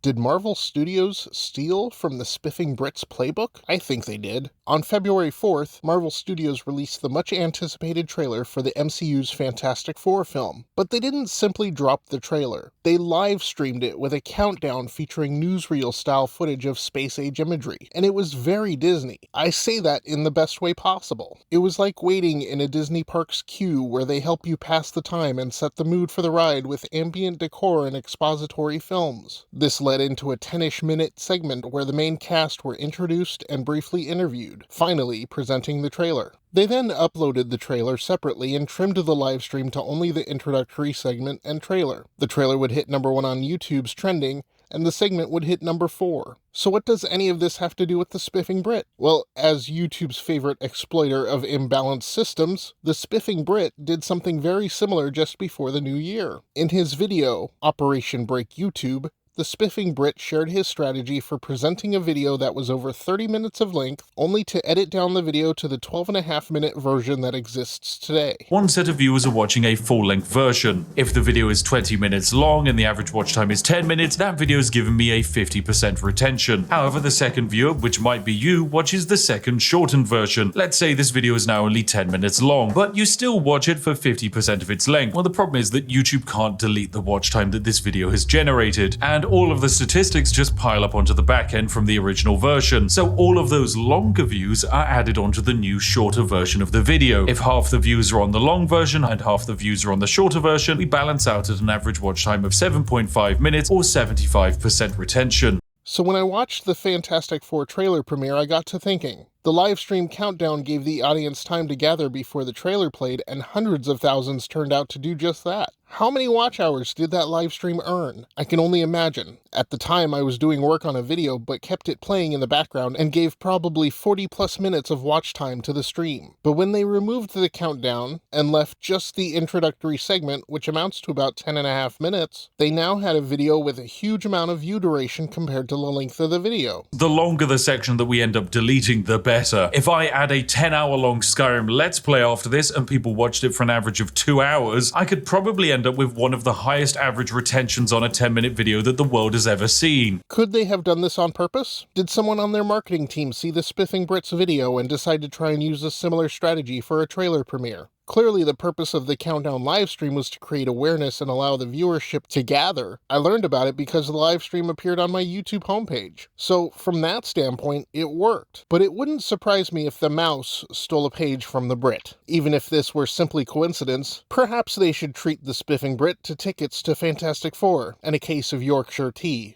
Did Marvel Studios steal from the Spiffing Brit's playbook? I think they did. On February 4th, Marvel Studios released the much-anticipated trailer for the MCU's Fantastic Four film. But they didn't simply drop the trailer. They live-streamed it with a countdown featuring newsreel-style footage of space-age imagery. And it was very Disney. I say that in the best way possible. It was like waiting in a Disney park's queue where they help you pass the time and set the mood for the ride with ambient decor and expository films. This led into a 10-ish minute segment where the main cast were introduced and briefly interviewed, finally presenting the trailer. They then uploaded the trailer separately and trimmed the livestream to only the introductory segment and trailer. The trailer would hit number 1 on YouTube's trending, and the segment would hit number 4. So what does any of this have to do with the Spiffing Brit? Well, as YouTube's favorite exploiter of imbalanced systems, the Spiffing Brit did something very similar just before the new year. In his video, Operation Break YouTube, the Spiffing Brit shared his strategy for presenting a video that was over 30 minutes of length, only to edit down the video to the 12.5-minute version that exists today. One set of viewers are watching a full-length version. If the video is 20 minutes long and the average watch time is 10 minutes, that video has given me a 50% retention. However, the second viewer, which might be you, watches the second shortened version. Let's say this video is now only 10 minutes long, but you still watch it for 50% of its length. Well, the problem is that YouTube can't delete the watch time that this video has generated, and all of the statistics just pile up onto the back end from the original version. So all of those longer views are added onto the new shorter version of the video. If half the views are on the long version and half the views are on the shorter version, we balance out at an average watch time of 7.5 minutes or 75% retention. So when I watched the Fantastic Four trailer premiere, I got to thinking. The livestream countdown gave the audience time to gather before the trailer played, and hundreds of thousands turned out to do just that. How many watch hours did that livestream earn? I can only imagine. At the time, I was doing work on a video, but kept it playing in the background and gave probably 40+ minutes of watch time to the stream. But when they removed the countdown and left just the introductory segment, which amounts to about 10.5 minutes, they now had a video with a huge amount of view duration compared to the length of the video. The longer the section that we end up deleting, the better. If I add a 10-hour-long Skyrim Let's Play after this and people watched it for an average of 2 hours, I could probably end up with one of the highest average retentions on a 10-minute video that the world has ever seen. Could they have done this on purpose? Did someone on their marketing team see the Spiffing Brit's video and decide to try and use a similar strategy for a trailer premiere? Clearly, the purpose of the countdown livestream was to create awareness and allow the viewership to gather. I learned about it because the livestream appeared on my YouTube homepage. So, from that standpoint, it worked. But it wouldn't surprise me if the mouse stole a page from the Brit. Even if this were simply coincidence, perhaps they should treat the Spiffing Brit to tickets to Fantastic Four and a case of Yorkshire tea.